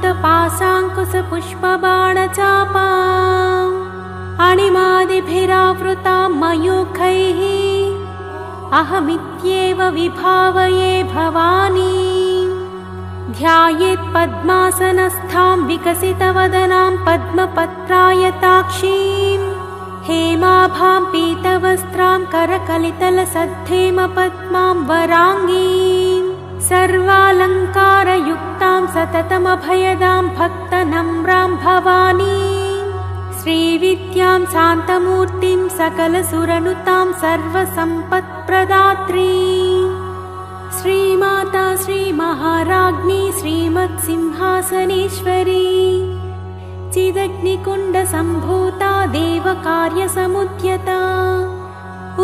पीयूषमकुटपाशाङ्कुशपुष्पबाणचापाम् अणिमादिभिरावृतां मयूखैः अहमित्येव विभावये भवानी। ध्यायेत् पद्मासनस्थां विकसितवदनां पद्मपत्रायताक्षीं हेमाभां पीतवस्त्रां करकलितलसद्धेमपद्मां वराङ्गीं सर्वालङ्कारयुक्तां सततमभयदां भक्तनम्रां भवानीं श्रीविद्यां शान्तमूर्तिं सकलसुरनुतां सर्वसम्पत्प्रदात्रीं श्रीमाता श्रीमहाराज्ञी श्रीमत्सिंहासनेश्वरी चिदग्निकुण्डसम्भूता देवकार्यसमुद्यता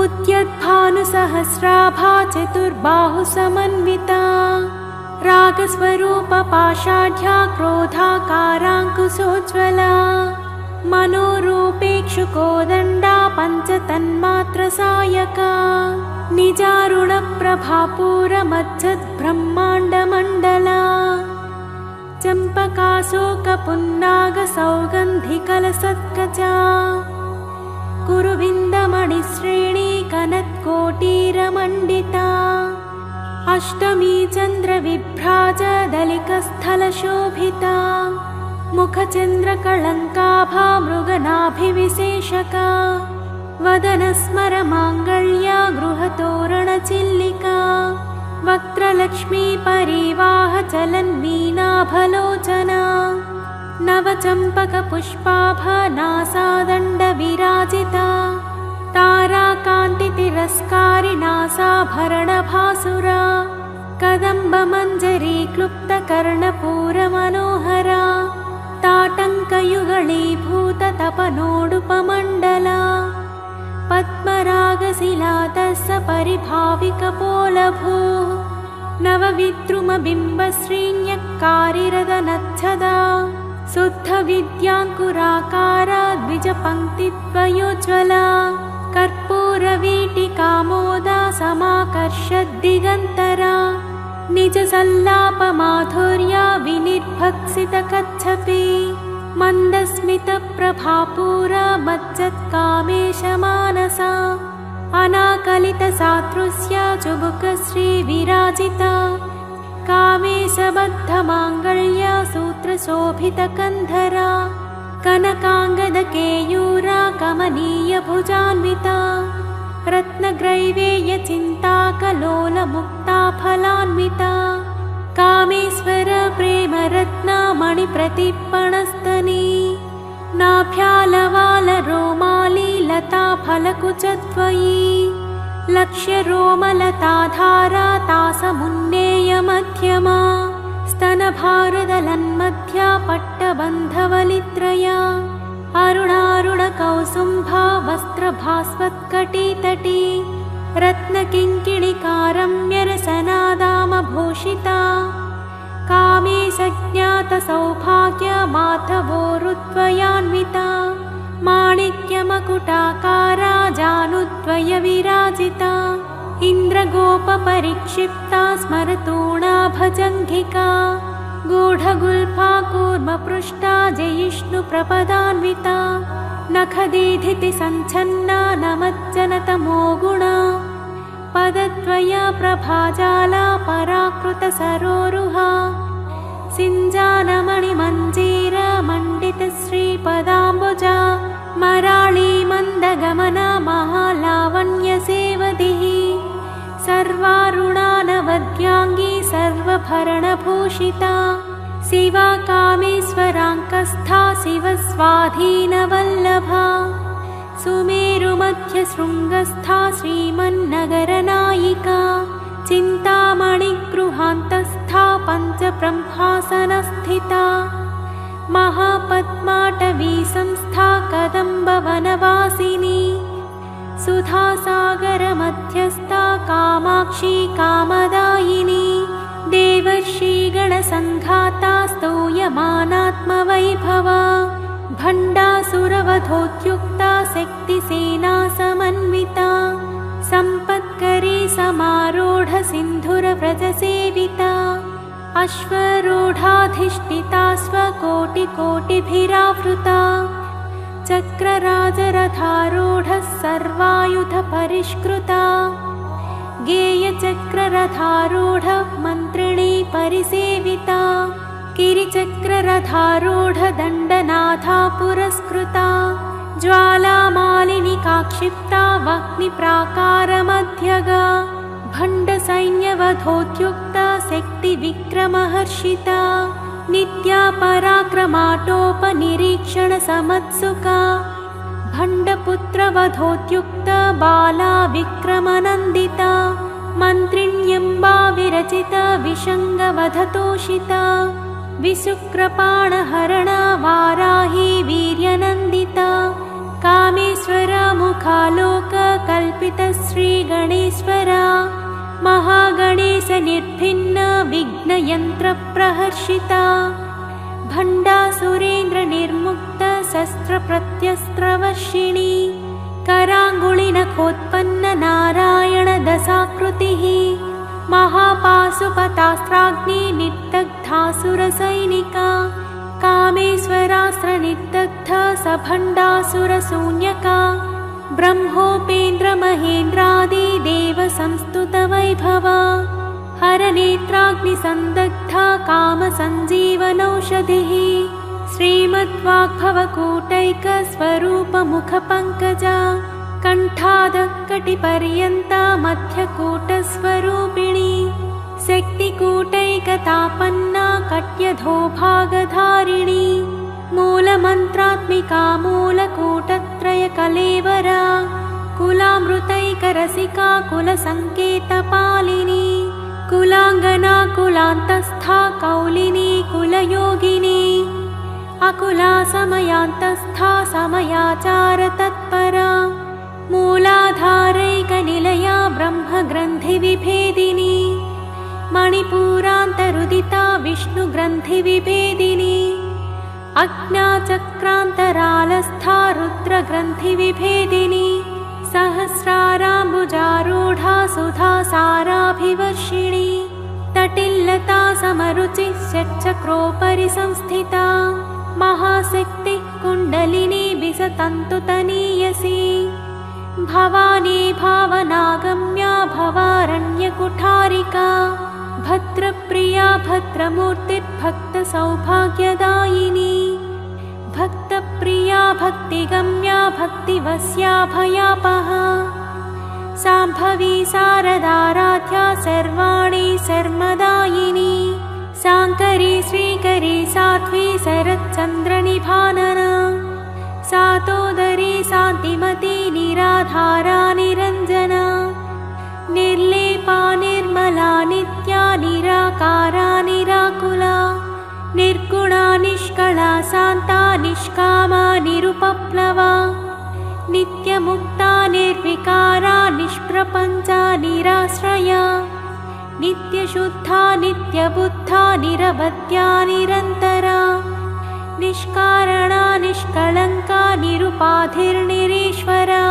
उद्यद्भानुसहस्राभा चतुर्बाहुसमन्विता रागस्वरूपपाषाढ्या क्रोधाकाराङ्कुशोज्ज्वला मनोरूपेक्षुकोदण्डा पञ्चतन्मात्रसायका निजारुणप्रभापूरमज्जद्ब्रह्माण्डमण्डला चम्पकाशोकपुन्नागसौगन्धिकलसत्कचा कुरुविन्दमणिश्रेणी कनत्कोटीरमण्डिता अष्टमी चन्द्रविभ्राजदलिकस्थलशोभिता मुखचन्द्रकळङ्काभा मृगनाभिविशेषका वदनस्मरमाङ्गल्या गृहतोरणचिल्लिका वक्त्रलक्ष्मी परिवाहचलन्मीनाभलोचना नवचम्पकपुष्पाभनासादण्डविराजिता ताराकान्तितिरस्कारिणासाभरणभासुरा कदम्बमञ्जरी क्लुप्तकर्णपूरमनोहरा ताटङ्कयुगळीभूततपनोडुपमण्डला पद्मरागशिलातस्य परिभाविकपोलभूः नवविद्रुमबिम्बश्रीण्यक्कारिरदनच्छदा शुद्धविद्याङ्कुराकारा द्विजपङ्क्तिद्वयोज्ज्वला कर्पूरवीटिकामोदा समाकर्षद्दिगन्तरा निजसल्लापमाधुर्या विनिर्भक्सितकच्छपि मन्दस्मितप्रभापूरा मज्जत्कामेशमानसा अनाकलितसादृश्या चुबुकश्रीविराजिता कामेशबद्धमाङ्गल्या सूत्रशोभितकन्धरा कनकाङ्गदकेयूरा कमनीयभुजान्विता रत्नग्रैवेयचिन्ताकलोलमुक्ताफलान्विता कामेश्वर प्रेमरत्नामणिप्रतिपणस्तनी नाभ्यालवालरोमाली लताफलकुचद्वयी लक्ष्यरोमलताधारा तासमुन्नेयमध्यमा स्तनभारदलन्मध्या पट्टबन्धवलित्रया अरुणारुणकौसुम्भा वस्त्रभास्वत्कटितटी रत्नकिङ्किणिकारम्यरसनादामभूषिता कामेशज्ञातसौभाग्यमाधवोरुद्वयान्विता माणिक्यमकुटाकारा जानुद्वयविराजिता इन्द्रगोपपरिक्षिप्ता स्मरतूणा भजङ्घिका गूढगुल्फा कूर्मपृष्टा जयिष्णुप्रपदान्विता नखदीधितिसञ्छन्ना नमज्जनतमो गुणा पदद्वया प्रभाजाला पराकृतसरोरुहा सिञ्जानमणिमञ्जीरमण्डितश्रीपदाम्बुजा मराळी मन्दगमना महालावण्यसेवधिः सर्वारुणानवद्याङ्गी सर्वभरणभूषिता शिवा कामेश्वराङ्कस्था शिवस्वाधीनवल्लभा सुमेरुमध्यशृङ्गस्था श्रीमन्नगरनायिका चिन्तामणिगृहान्तस्था पञ्चब्रह्मासनस्थिता महापद्माटवी संस्था कदम्बवनवासिनी सुधासागरमध्यस्था कामाक्षी कामदायिनी देवर्षिगणसङ्घाता स्तूयमानात्मवैभवा भण्डासुरवधोद्युक्ता शक्तिसेना समन्विता सम्पत्करी समारूढ सिन्धुरव्रजसेविता अश्वरूढाधिष्ठिता स्वकोटिकोटिभिरावृता चक्रराजरथारूढः सर्वायुधपरिष्कृता गेयचक्ररथारूढः मन्त्रिणी परिसेविता गिरिचक्ररथारूढदण्डनाथा पुरस्कृता ज्वालामालिनिका क्षिप्ता वह्निप्राकारमध्यगा भण्डसैन्यवधोद्युक्ता शक्तिविक्रमहर्षिता नित्या पराक्रमाटोपनिरीक्षणसमत्सुका भण्डपुत्रवधोद्युक्ता बाला विक्रमनन्दिता मन्त्रिण्यम्बा विरचिता विशङ्गवधतोषिता विशुक्रपाणहरणा वाराही वीर्यनन्दिता कामेश्वरा मुखालोककल्पितश्रीगणेश्वरा महागणेशनिर्भिन्ना विघ्नयन्त्रप्रहर्षिता भण्डासुरेन्द्रनिर्मुक्ता शस्त्रप्रत्यस्त्रवर्षिणी कराङ्गुलिनखोत्पन्न नारायणदशाकृतिः महापाशुपतास्त्राग्नि निर्दग्धासुरसैनिका कामेश्वरास्त्रनिर्दग्धा सभण्डासुरशून्यका ब्रह्मोपेन्द्रमहेन्द्रादिदेवसंस्तुतवैभवा हरनेत्राग्निसन्दग्धा कामसञ्जीवनौषधिः श्रीमद्वाग्भवकूटैकस्वरूपमुखपङ्कजा कण्ठादकटिपर्यन्ता मध्यकूटस्वरूपिणी शक्तिकूटैकतापन्ना कट्यधोभागधारिणी मूलमन्त्रात्मिका मूलकूटत्रयकलेवरा कुलामृतैकरसिका कुलसङ्केतपालिनी कुलाङ्गना कुलान्तस्था कौलिनी कुलयोगिनी अकुला समयान्तस्था समयाचारतत्परा मूलाधारैकनिलया ब्रह्मग्रन्थिविभेदिनी मणिपूरान्तरुदिता विष्णुग्रन्थिविभेदिनी अज्ञाचक्रान्तरालस्था रुद्रग्रन्थिविभेदिनी सहस्राराम्बुजारूढा सुधासाराभिवर्षिणी तटिल्लता समरुचिः षट्चक्रोपरि संस्थिता महाशक्तिः कुण्डलिनी विसतन्तुतनीयसी भवानी भावनागम्या भवारण्यकुठारिका भद्रप्रिया भद्रमूर्तिर्भक्तसौभाग्यदायिनी भक्तप्रिया भक्तिगम्या भक्तिवस्या भयापहा साम्भवी शारदाराध्या सर्वाणि शर्मदायिनी शाङ्करी श्रीकरी साध्वी शरच्चन्द्रनिभानना सातोदरी शान्तिमती निराधारा निरञ्जना निर्लेपा निर्मला नित्या निराकारा निराकुला निर्गुणा निष्कला शान्ता निष्कामा निरुपप्लवा नित्यमुक्ता निर्विकारा निष्प्रपञ्चा निराश्रया नित्यशुद्धा नित्यबुद्धा निरवध्या निरन्तरा निष्कारणा निष्कलङ्का निरुपाधिर्निरीश्वरा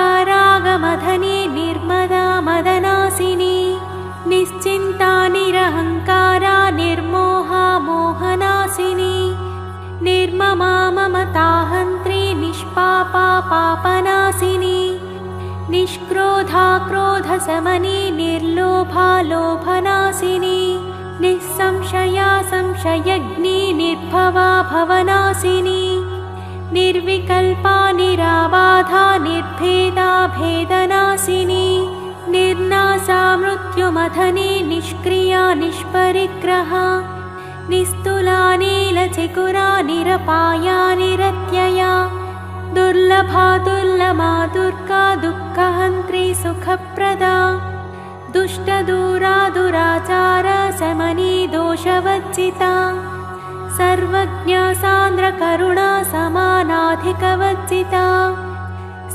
निरागारागमधनी निर्मदा मदनासिनी निश्चिन्ता निरहङ्कारा निर्मोहा मोहनासिनी निर्ममा ममताहन्त्री निष्पापा पापनासिनी निष्क्रोधा क्रोधशमनी निर्लोभा लोभनासिनी निःसंशया संशयग्नी निर्भवा भवनासिनी निर्विकल्पा निराबाधा निर्भेदा भेदनासिनी निर्नाशा मृत्युमथनी निष्क्रिया निष्परिग्रहा निस्तुला नीलचिकुरा निरपाया निरत्यया दुर्लभा दुर्लमा दुर्गा दुःखहन्त्री सुखप्रदा दुष्टदूरा दुराचारा शमनी दोषवर्जिता सर्वज्ञा सान्द्रकरुणा समानाधिकवर्जिता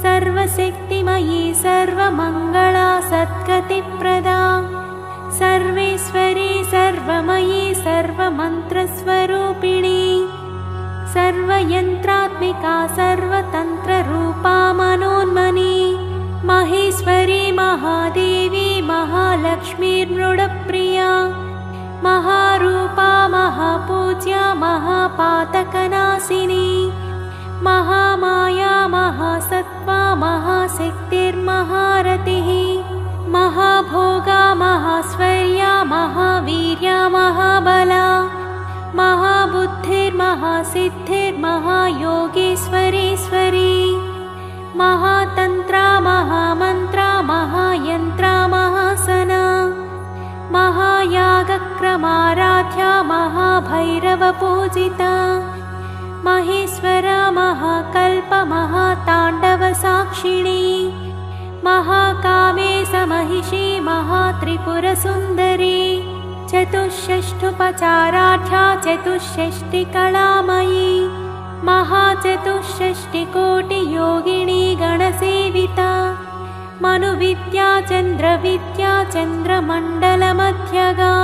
सर्वशक्तिमयी सर्वमङ्गला सद्गतिप्रदा सर्वेश्वरी सर्वमयी सर्वमन्त्रस्वरूपिणी सर्वयन्त्रात्मिका सर्वतन्त्ररूपा मनोन्मनी महेश्वरी महादेवी महालक्ष्मीर्मृडप्रिया महापूज्या महापातकनाशिनी महामाया महासत्त्वा महाशक्तिर्महारतिः महाभोगा महाश्वर्या महावीर्या महाबला महाबुद्धिर्महासिद्धिर्महायोगेश्वरीश्वरी महातन्त्रा महामन्त्रा महायन्त्रा महासना महायागक्रमाराध्या महाभैरवपूजिता महेश्वरा महाकल्प महाताण्डवसाक्षिणी महाकामेशमहिषी महात्रिपुरसुन्दरी चतुष्षष्ठुपचाराढ्या चतुष्षष्टिकलामयी महाचतुष्षष्टिकोटियोगिनी गणसेविता मनुविद्या चन्द्रविद्या चन्द्रमण्डलमध्यगा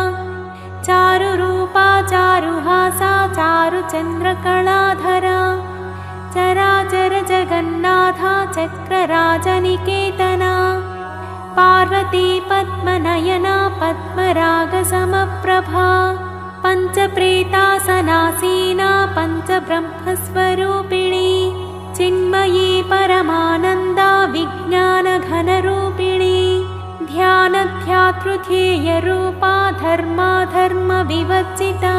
चारुरूपा चारुहासा चारुचन्द्रकलाधरा चराचर जगन्नाथा चक्रराजनिकेतना पार्वती पद्मनयना पद्मरागसमप्रभा पञ्चप्रेतासनासीना पञ्चब्रह्मस्वरूपिणी चिन्मयी परमानन्दा विज्ञानघनरूपिणी ध्यानध्यातृध्येयरूपा धर्माधर्मविवर्जिता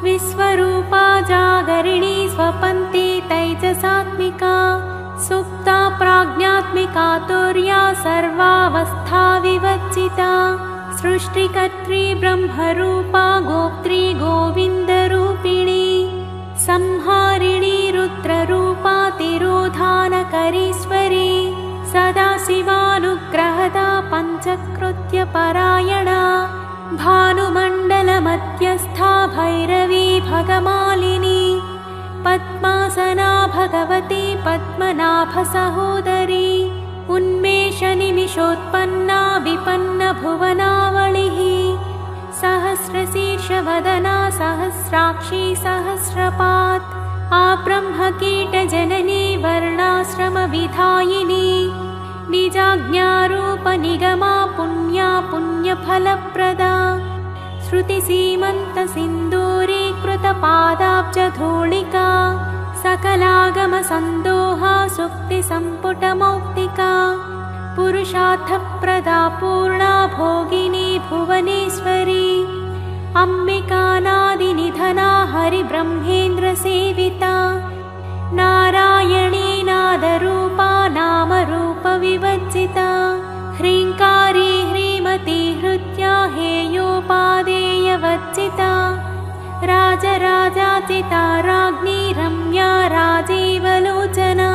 विश्वरूपा जागरिणी स्वपन्ती तैजसात्मिका सुप्ता प्राज्ञात्मिका तुर्या सर्वावस्था विवर्जिता सृष्टिकर्त्री ब्रह्मरूपा गोप्त्री गोविन्दरूपिणी संहारिणी रुद्ररूपा तिरोधानकरीश्वरी सदाशिवानुग्रहदा पञ्चकृत्यपरायणा भानुमण्डलमध्यस्था भैरवी भगमालिनी पद्मासना भगवती पद्मनाभसहोदरी उन्मेषनिमिषोत्पन्ना विपन्नभुवनावलिः सहस्रशीर्षवदना सहस्राक्षी सहस्रपात् आब्रह्मकीटजननी वर्णाश्रमविधायिनी निजाज्ञारूपनिगमा पुण्या पुण्यफलप्रदा श्रुतिसीमन्तसिन्दूरीकृतपादाब्जधूलिका सकलागमसन्दोहा सुक्तिसम्पुटमौक्तिका पुरुषार्थप्रदा पूर्णा भोगिनी भुवनेश्वरी अम्बिकानादिनिधना हरिब्रह्मेन्द्रसेविता नारायणी नादरूपा नामरूपविवर्जिता ह्रीङ्कारी ह्रीमती हृद्या हेयोपादेयवर्जिता राजराजाचिता राज्ञी रम्या राजीवलोचना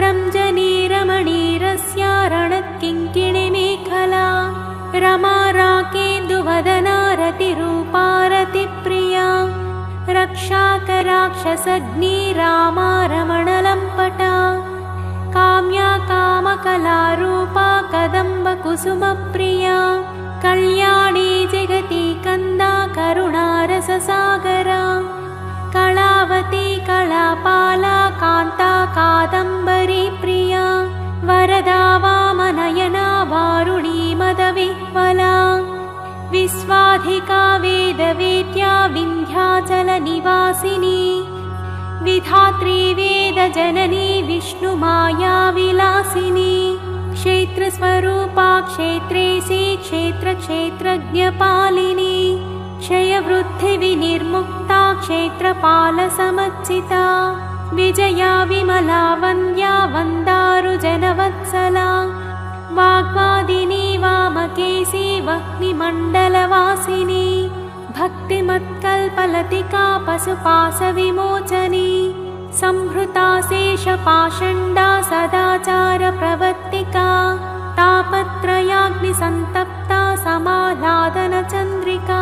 रञ्जनी रमणीरस्या रणत्किङ्किणिमेखला रमा राकेन्दुवदना रतिरूपा रतिप्रिया रक्षाकराक्षसग्नी रामा रमणलम्पटा काम्या कामकलारूपा कदम्बकुसुमप्रिया कल्याणी जगती कन्दा करुणारससागरा कलावती कलापाला कान्ता कादम्बरी प्रिया वरदा वामनयना वारुणी मदविह्वला विश्वाधिका वेदवेद्या विन्ध्याचलनिवासिनी विधात्री वेदजननी विष्णुमायाविलासिनी क्षेत्रस्वरूपा क्षेत्रेशी क्षेत्रक्षेत्रज्ञपालिनी क्षयवृद्धिविनिर्मुक्ता क्षेत्रपालसमर्चिता विजया विमला वन्द्या वन्दारुजनवत्सला वाग्वादिनी वामकेशी वह्निमण्डलवासिनी भक्तिमत्कल्पलतिका पशुपाशविमोचनी संहृता शेषपाषण्डा सदाचारप्रवर्तिका तापत्रयाग्निसन्तप्ता समाह्लादनचन्द्रिका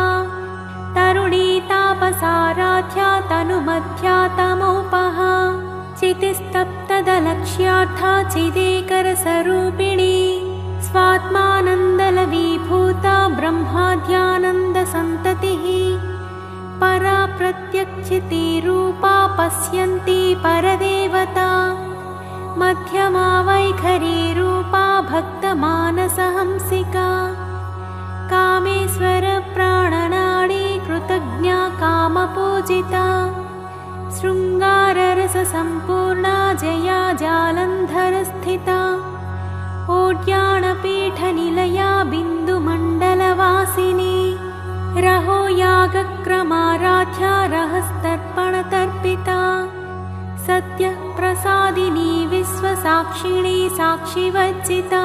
तरुणी तापसाराध्या तनुमध्या तमोपहा चितिस्तप्तदलक्ष्यार्था चिदेकरसरूपिणी स्वात्मानन्दलवीभूता ब्रह्माद्यानन्दसन्ततिः परा प्रत्यक्षितिरूपा पश्यन्ती परदेवता मध्यमा वैखरीरूपा भक्तमानसहंसिका कामेश्वर प्राणनाडी कृतज्ञा कामपूजिता पूजिता शृङ्गाररससम्पूर्णा जया जालन्धरस्थिता ओड्याणपीठनिलया बिन्दुमण्डलवासिनी रहो यागक्रमाराध्या रहस्तर्पणतर्पिता सत्यप्रसादिनी विश्वसाक्षिणी साक्षिवज्जिता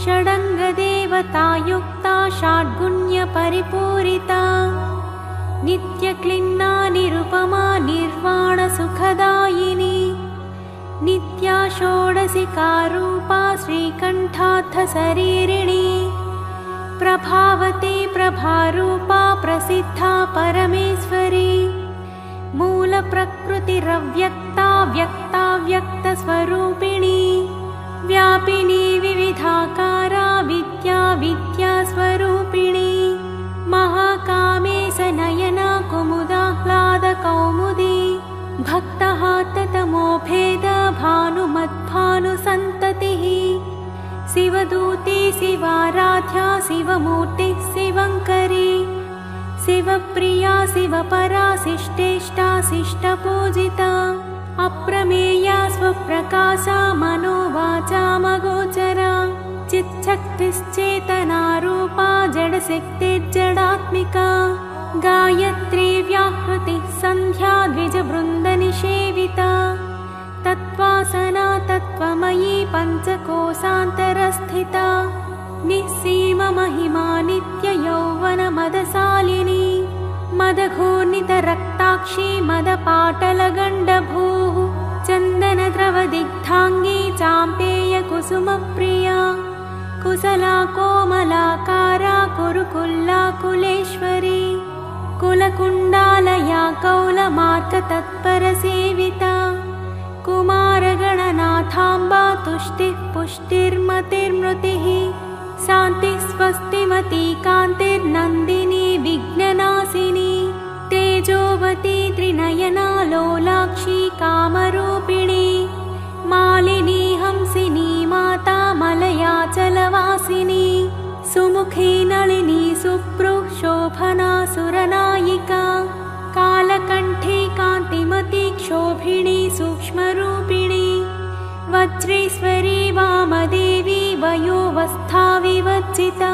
षडङ्गदेवतायुक्ता षड्गुण्यपरिपूरिता नित्यक्लिन्ना निरुपमा निर्वाणसुखदायिनी नित्या षोडशिकारूपा श्रीकण्ठार्थशरीरिणी प्रभावती प्रभारूपा प्रसिद्धा परमेश्वरी मूलप्रकृतिरव्यक्ता व्यक्ता व्यक्तस्वरूपिणी व्यापिनी विविधाकारा विद्या विद्यास्वरूपिणी महाकामेशनयना कुमुदाह्लादकौमुदी भक्तः ततमोभेद भानुमद्भानुसन्ततिः शिवदूती शिवाराध्या शिवमूर्ति शिवङ्करी शिवप्रिया शिवपरा शिष्टेष्टा शिष्टपूजिता अप्रमेया स्वप्रकाशा मनोवाचामगोचरा चिच्छक्तिश्चेतनारूपा जडशक्तिर्जडात्मिका गायत्री व्याहृतिः सन्ध्या द्विजवृन्दनिषेविता तत्त्वासना तत्त्वमयी पञ्चकोशान्तरस्थिता निःसीममहिमा नित्ययौवनमदशालिनी मदघूर्णितरक्ताक्षी मदपाटलगण्डभूः चन्दनद्रवदिग्धाङ्गी चाम्पेयकुसुमप्रिया कुशला कोमलाकारा कुरुकुल्लाकुलेश्वरी कुलकुण्डालया कौलमार्गतत्परसेविता कुमारगणनाथाम्बा तुष्टिः पुष्टिर्मतिर्मृतिः शान्तिः स्वस्तिमती कान्तिर्नन्दिनी विघ्ननाशिनी तेजोवती त्रिनयना लोलाक्षी कामरूपिणी मालिनी हंसिनी माता मलयाचलवासिनी सुमुखी नलिनी सुप्रुः शोभना सुरनायिका कालकण्ठी कान्तिमती क्षोभिणी सूक्ष्मरूपिणी वज्रेश्वरी वामदेवी वयोवस्था विवज्जिता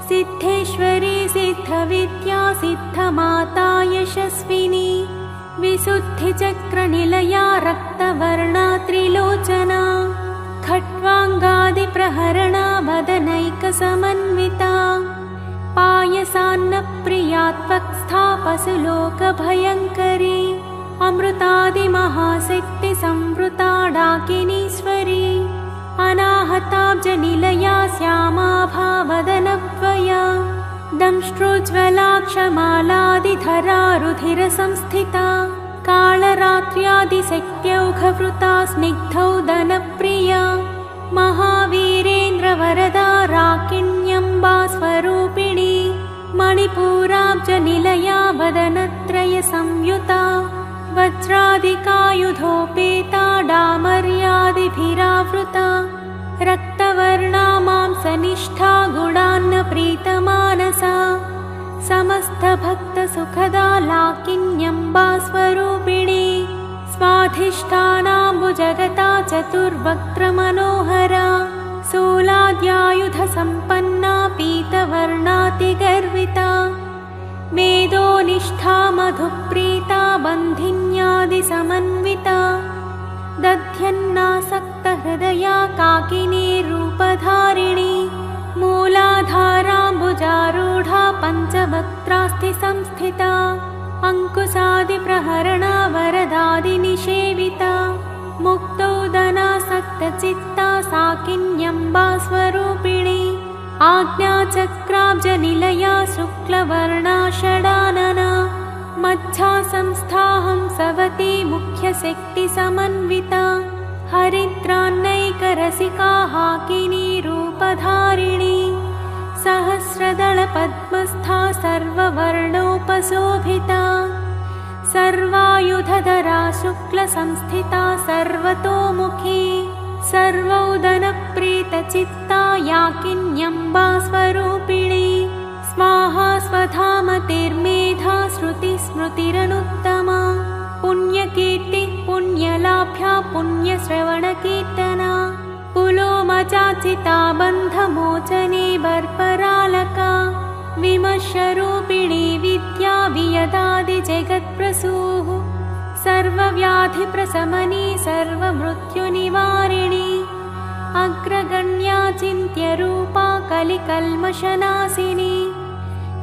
सिद्धेश्वरी सिद्धविद्या सिद्धमाता यशस्विनी विशुद्धिचक्रनिलया रक्तवर्णा त्रिलोचना खट्वाङ्गादिप्रहरणा वदनैकसमन्विता पायसान्नप्रिया त्वक्स्था पशुलोकभयङ्करी अमृतादिमहाशक्तिसंवृता डाकिनीश्वरी अनाहताब्जनिलया श्यामाभा वदनद्वया दंष्ट्रोज्ज्वलाक्षमालादिधरा रुधिरसंस्थिता कालरात्र्यादिशक्त्यौघवृता स्निग्धौदनप्रिया महावीरेन्द्रवरदा राकिण्यम्बा स्वरूपिणी मणिपूराब्जनिलया वदनत्रयसंयुता वज्रादिकायुधोपेता डामर्यादिभिरावृता रक्तवर्णा मांसनिष्ठा गुणान्नप्रीतमानसा समस्तभक्तसुखदा लाकिन्यम्बा स्वरूपिणी स्वाधिष्ठानाम्बुजगता चतुर्वक्त्रमनोहरा शूलाद्यायुधसम्पन्ना पीतवर्णातिगर्विता मेदोनिष्ठा मधुप्रीता बन्धिन्यादिसमन्विता दध्यन्नासक्तहृदया काकिनी रूपधारिणी मूलाधाराम्बुजारूढा पञ्चवक्त्रास्ति संस्थिता अङ्कुशादिप्रहरणा वरदादिनिषेविता मुक्तौदनासक्तचित्ता साकिन्यम्बा स्वरूपिणी आज्ञाचक्राब्जनिलया शुक्लवर्णा षडानना मच्छासंस्थाहं सवती मुख्यशक्तिसमन्विता हरिद्रान्नैकरसिका हाकिनी रूपधारिणी सहस्रदलपद्मस्था सर्ववर्णोपशोभिता सर्वायुधधरा शुक्लसंस्थिता सर्वतोमुखी सर्वौदनप्रीतचित्ता याकिन्यम्बा स्वरूपिणी स्वाहा स्वधामतिर्मेधा श्रुतिस्मृतिर्मनोहरा स्मृतिरनुत्तमा पुण्यकीर्ति पुण्यलाभ्या पुण्यश्रवणकीर्तना पुलोमचाचिता बन्धमोचने बर्परालका विमर्शरूपिणी विद्या वियदादिजगत्प्रसूः सर्वव्याधिप्रशमनी सर्वमृत्युनिवारिणी अग्रगण्या चिन्त्यरूपा कलिकल्मषनाशिनी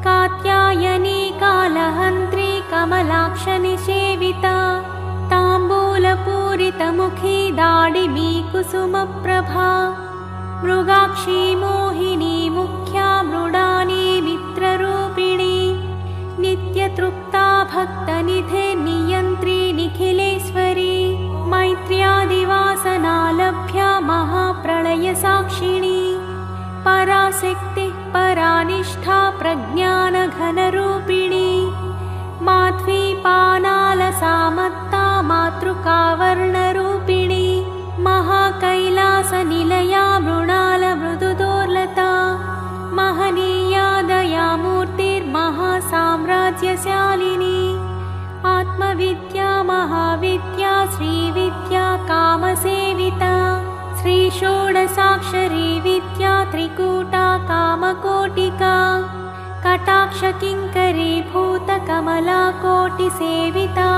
कात्यायनी कालहन्त्री कमलाक्षनिषेविता ताम्बूलपूरितमुखी दाडिमी कुसुमप्रभा मृगाक्षी मोहिनी मुख्या मृडानी मित्ररूपिणी नित्यतृप्ता भक्तनिधे नियन्त्री निखिलेश्वरी मैत्र्यादिवासनालभ्या महाप्रलयसाक्षिणी पराशक्ति परानिष्ठा प्रज्ञानघनरूपिणी माध्वीपानालसामत्ता मातृकावर्णरूपिणी महाकैलासनिलया मृणालमृदुदोर्लता महनीया दयामूर्तिर्महासाम्राज्यशालिनी आत्मविद्या महाविद्या श्रीविद्या कामसेविता श्रीषोडशाक्षरी विद्या त्रिकूटा कामकोटिका कटाक्षकिङ्करी भूतकमला कोटिसेविता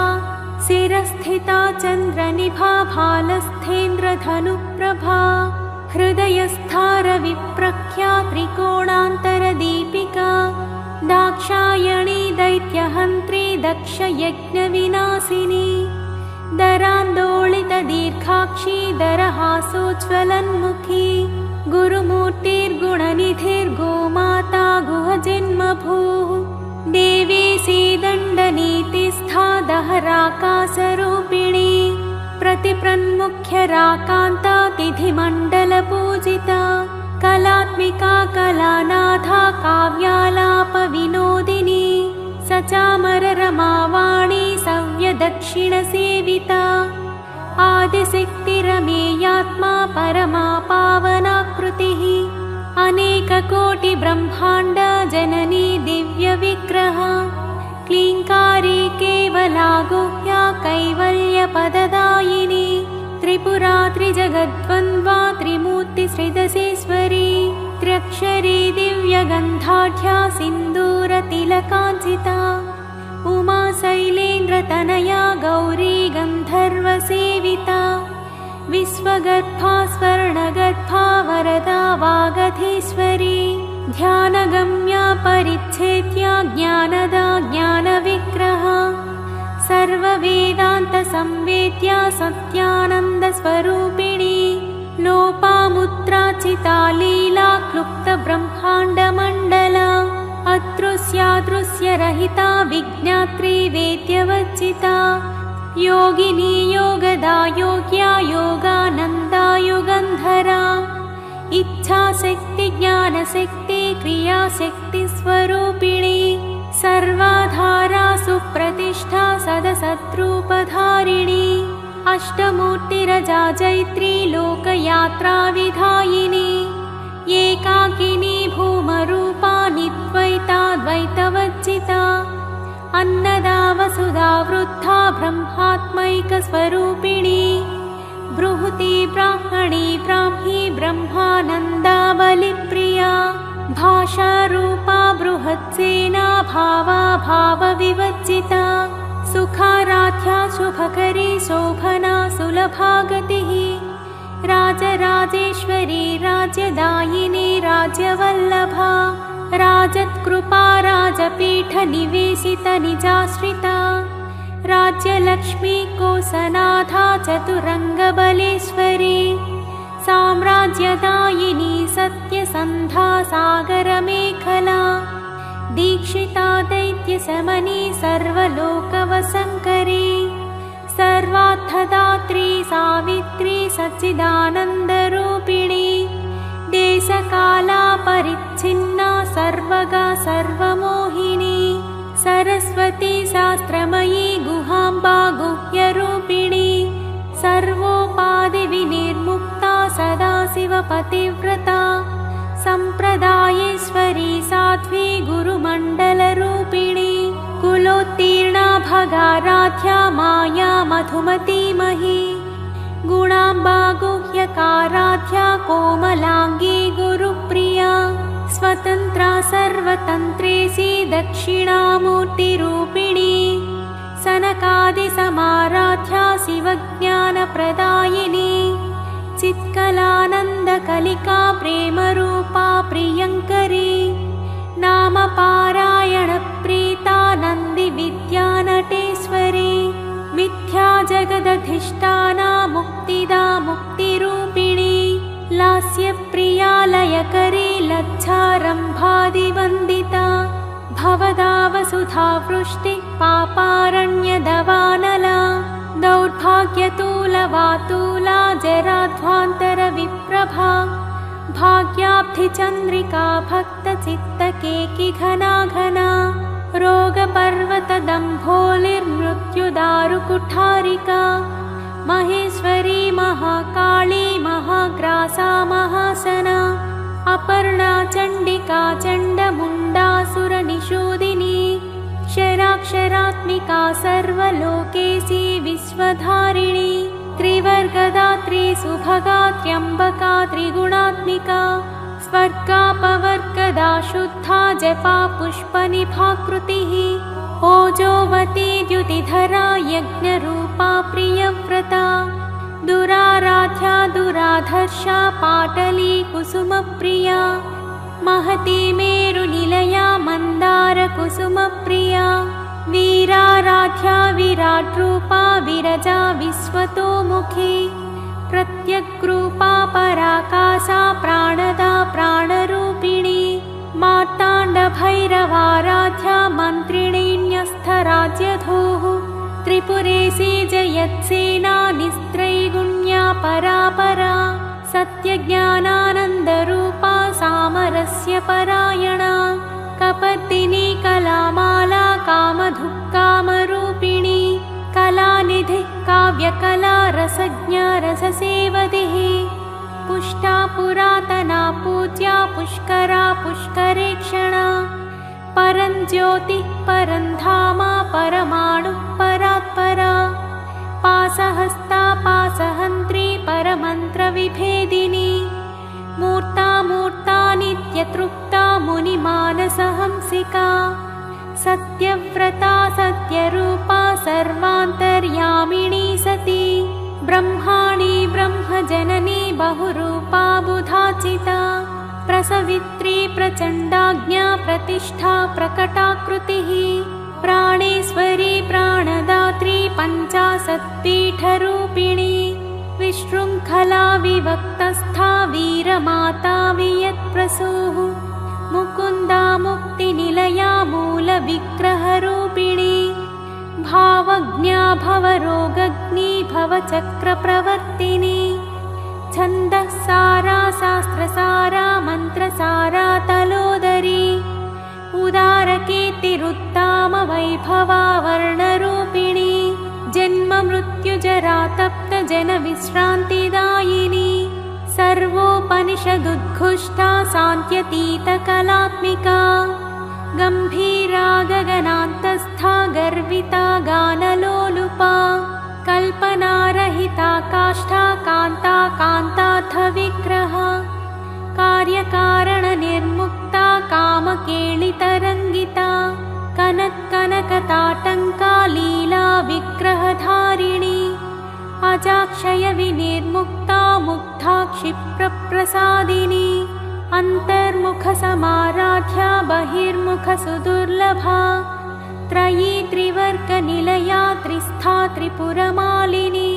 शिरस्थिता चन्द्रनिभा भालस्थेन्द्रधनुप्रभा हृदयस्थारविप्रख्या त्रिकोणान्तरदीपिका दाक्षायणी दैत्यहन्त्री दक्षयज्ञविनाशिनी दरान्दोलितदीर्घाक्षी दरहासोज्ज्वलन्मुखी गुरुमूर्तिर्गुणनिधिर्गोमाता गुहजन्मभूः देवी सीदण्डनीतिस्था दहराकाशरूपिणी प्रतिप्रन्मुख्यराकान्ता तिथिमण्डलपूजिता कलात्मिका कलानाथा काव्यालापविनोदिनी सचामररमावाणी सव्यदक्षिणसेविता आदिशक्तिरमेयात्मा परमा पावनाकृतिः अनेककोटिब्रह्माण्ड जननी दिव्यविग्रह क्लीङ्कारी केवला गुह्या कैवल्यपददायिनी त्रिपुरा त्रिजगद्वन्द्वा त्रिमूर्तिश्रीदशेश्वरी त्र्यक्षरी दिव्यगन्धाढ्या सिन्दूरतिलकाञ्चिता उमा शैलेन्द्रतनया गौरी गन्धर्वसेविता विश्वगर्भा स्वर्णगर्भा वरदा वागधीश्वरी ध्यानगम्या परिच्छेद्या ज्ञानदा ज्ञानविग्रह सर्ववेदान्तसंवेद्या सत्यानन्दस्वरूपिणी लोपामुद्राचिता लीला क्लुप्तब्रह्माण्डमण्डला अदृश्यादृश्यरहिता विज्ञात्री वेद्यवच्चिता योगिनी योगदा योग्या योगानन्दा युगन्धरा इच्छाशक्ति ज्ञानशक्ति क्रियाशक्तिस्वरूपिणी सर्वाधारा सुप्रतिष्ठा सदसद्रूपधारिणी अष्टमूर्तिरजा जैत्री लोकयात्राविधायिनी एकाकिनी भूमरूपा निद्वैता द्वैतवच्चिता अन्नदा वसुधा वृद्धा ब्रह्मात्मैकस्वरूपिणी बृहती ब्राह्मणी ब्राह्मी ब्रह्मानन्दा बलिप्रिया भाषारूपा बृहत्सेना भावा भावविवच्चिता सुखाराध्या शुभकरी शोभना सुलभागतिः राजराजेश्वरी राज्यदायिनी राज्यवल्लभा राजत्कृपा राजपीठनिवेशितनिजाश्रिता राज्यलक्ष्मी कोसनाथा चतुरङ्गबलेश्वरी साम्राज्यदायिनी सत्यसन्धा सागरमेखला दीक्षिता दैत्यशमनी सर्वलोकवसङ्करी सर्वार्थदात्री सावित्री सच्चिदानन्दरूपिणी देशकालापरिच्छिन्ना सर्वगा सर्वमोहिनी सरस्वती शास्त्रमयी गुहाम्बा गुह्यरूपिणी सर्वोपाधिविनिर्मुक्ता सदाशिवपतिव्रता सम्प्रदायेश्वरी साध्वी गुरुमण्डलरूपिणी कुलोत्तीर्णा भगाराध्या माया मधुमतीमही गुणाम्बा गुह्यकाराध्या कोमलाङ्गी गुरुप्रिया स्वतन्त्रा सर्वतन्त्रेसी दक्षिणामूर्तिरूपिणी सनकादिसमाराध्या शिवज्ञानप्रदायिनी चित्कलानन्दकलिका प्रेमरूपा प्रियङ्करी नामपारायणप्रीता नन्दिविद्यानटेश्वरी मिथ्या जगदधिष्ठाना मुक्तिदा मुक्तिरूपिणी लास्यप्रिया लयकरी लज्जारम्भादिवन्दिता भवदावसुधा वृष्टि पापारण्यदवानला दौर्भाग्यतूलवातूला जराध्वान्तरविप्रभा भाग्याब्धिचन्द्रिका भक्तचित्तकेकि घना घना रोगपर्वतदम्भोलिर्मृत्युदारुकुठारिका महेश्वरी महाकाली महाग्रासा महासना अपर्णा चण्डिका चण्डमुण्डासुरनिषूदिनी क्षराक्षरात्मिका सर्वलोकेशी विश्वधारिणी त्रिवर्गदात्री सुभगा त्र्यम्बका त्रिगुणात्मिका स्वर्गापवर्गदा शुद्धा जपा पुष्पनिभाकृतिः ओजोवती द्युतिधरा यज्ञरूपा प्रियव्रता दुराराध्या दुराधर्षा पाटली कुसुमप्रिया महती मेरुनिलया मन्दारकुसुमप्रिया वीराराध्या विराट्रूपा विरजा विश्वतोमुखी प्रत्यग्रूपा पराकाशा प्राणदा प्राणरूपिणी मार्ताण्डभैरवाराध्या मन्त्रिणीन्यस्थराज्यधूः त्रिपुरेशी जयत्सेना निस्त्रैगुण्या परापरा सत्यज्ञानानन्दरूपा सामरस्य परायणा कपर्दिनी कलामाला कामधुक्कामरूपिणी कलानिधिः काव्यकला रसज्ञा रससेवधिः पुष्टा पुरातना पूज्या पुष्करा पुष्करेक्षणा परञ्ज्योतिः परन्धामा परमाणुः परात्परा पासहस्ता पासहन्त्री परमन्त्रविभेदिनी मूर्ता मूर्ता नित्यतृप्ता मुनिमानसहंसिका सत्यव्रता सत्यरूपा सर्वान्तर्यामिणी सती ब्रह्माणी ब्रह्मजननी बहुरूपा बुधाचिता प्रसवित्री प्रचण्डाज्ञा प्रतिष्ठा प्रकटाकृतिः प्राणेश्वरी प्राणदात्री पञ्चाशत्पीठरूपिणी विशृङ्खला विवक्तस्था वीरमाता वियत्प्रसूः मुकुन्दा मुक्तिनिलया मूलविग्रहरूपिणी भावज्ञा भवरोगग्नी भवचक्रप्रवर्तिनी छन्दःसारा शास्त्रसारा मन्त्रसारा तलोदरी उदारकीर्तिरुत्ताम वैभवा वर्णरूपिणी जन्म मृत्युजरा तप्त जनविश्रान्तिदायिनी सर्वोपनिषदुद्घुष्टा सान्त्यतीतकलात्मिका गम्भीरा गगनान्तस्था गर्विता गानलोलुपा कल्पनारहिता काष्ठा कान्ता कान्तार्थविग्रह कार्यकारणनिर्मुक्ता कामकेलितरङ्गिता कनत्कनकताटङ्का लीला विग्रहधारिणी अजाक्षयविनिर्मुक्ता मुग्धा क्षिप्रप्रसादिनी अन्तर्मुखसमाराध्या बहिर्मुखसुदुर्लभा त्रयी त्रिवर्गनिलया त्रिस्था त्रिपुरमालिनी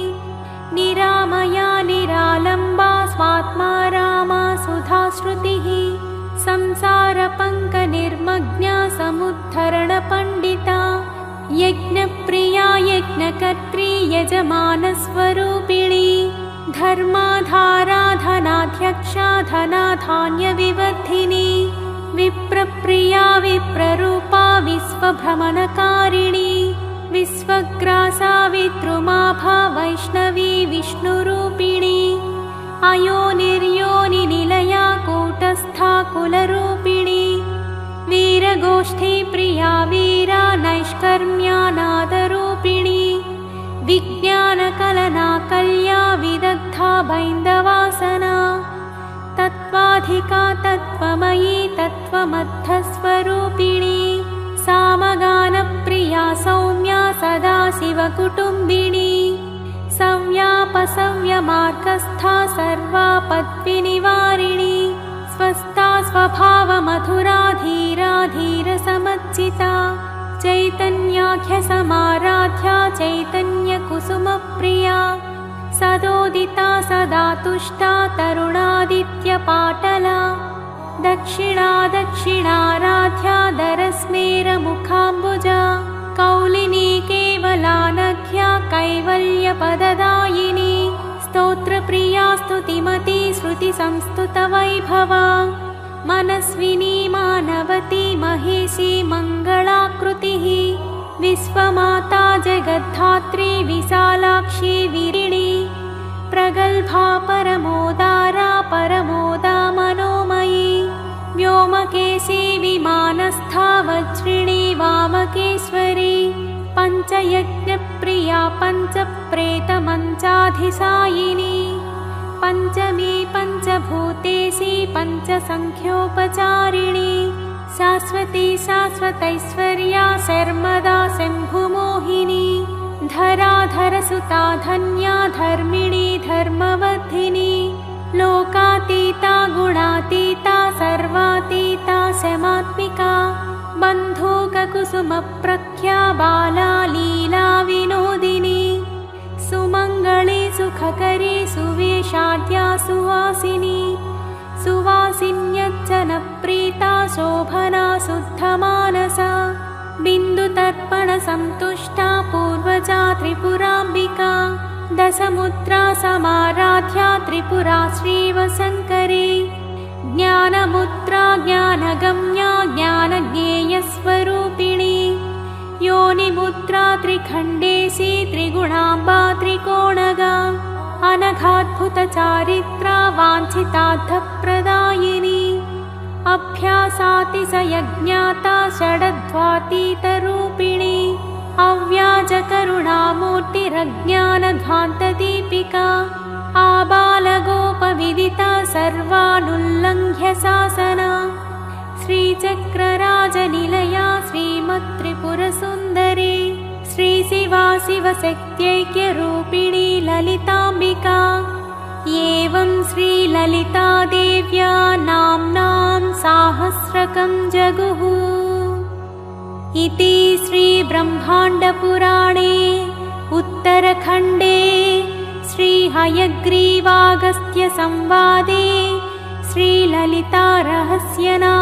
निरामया निरालम्बा स्वात्मा रामा सुधाश्रुतिः संसारपङ्कनिर्मग्ना समुद्धरणपण्डिता यज्ञप्रिया यज्ञकर्त्री यजमानस्वरूपिणी धर्माधारा धनाध्यक्षा धनाधान्यविवर्धिनी विप्रप्रिया विप्ररूपा विश्वभ्रमणकारिणी विश्वग्रासा विद्रुमाभा वैष्णवी विष्णुरूपिणी अयोनिर्योनिनिलया कूटस्था कुलरूपिणी वीरगोष्ठी प्रिया वीरा नैष्कर्म्यानाद बैन्दवासना तत्त्वाधिका तत्त्वमयी तत्त्वमद्धस्वरूपिणी सामगानप्रिया सौम्या सदाशिवकुटुम्बिनी सव्यापसव्यमार्गस्था सर्वापद्विनिवारिणी स्वस्था स्वभावमधुरा धीरा धीरसमच्चिता चैतन्याख्यसमाराध्या चैतन्यकुसुमप्रिया सदोदिता सदा तुष्टा तरुणादित्यपाटला दक्षिणा दक्षिणाराध्या दरस्मेरमुखाम्बुजा कौलिनी केवलानघ्या कैवल्यपददायिनी स्तोत्रप्रिया स्तुतिमती श्रुतिसंस्तुतवैभवा मनस्विनी मानवती महेशी मङ्गलाकृतिः विश्वमाता जगद्धात्री विशालाक्षी विरिणी प्रगल्भा परमोदारा परमोदा मनोमयी व्योमकेशी विमानस्था वज्रिणी वामकेश्वरी पञ्चयज्ञप्रिया पञ्चप्रेतमञ्चाधिसायिनी पञ्चमी पञ्चभूतेशी पञ्चसङ्ख्योपचारिणी शाश्वती शाश्वतैश्वर्या शर्मदा शम्भुमोहिनी धराधरसुता धन्या धर्मिणी धर्मवर्धिनी लोकातीता गुणातीता सर्वातीता शमात्मिका बन्धूककुसुमप्रख्या बाला लीला विनोदिनी सुमङ्गली सुखकरी सुवेशाद्या सुवासिनी सुवासिन्यज्जनप्रीता शोभना शुद्धमानसा बिन्दुतर्पणसन्तुष्टा पूर्वजा त्रिपुराम्बिका दशमुद्रा समाराध्या त्रिपुरा श्रीवशङ्करी ज्ञानमुद्रा ज्ञानगम्या ज्ञानज्ञेयस्वरूपिणी योनिमुद्रा त्रिखण्डेशी त्रिगुणाम्बा त्रिकोणगा अनघाद्भुतचारित्रा वाञ्छितार्थप्रदायिनी अभ्यासातिशयज्ञाता षडध्वातीतरूपिणी अव्याजकरुणामूर्तिरज्ञानध्वान्तदीपिका आबालगोपविदिता सर्वानुल्लङ्घ्य शासना श्रीचक्रराजनिलया श्रीमत्त्रिपुरसुन्दरी श्रीशिवा शिवशक्त्यैक्यरूपिणी ललिताम्बिका एवं श्रीललितादेव्या नाम्नां साहस्रकं जगुः इति श्रीब्रह्माण्डपुराणे उत्तरखण्डे श्रीहयग्रीवागस्त्यसंवादे श्रीललितारहस्यनाम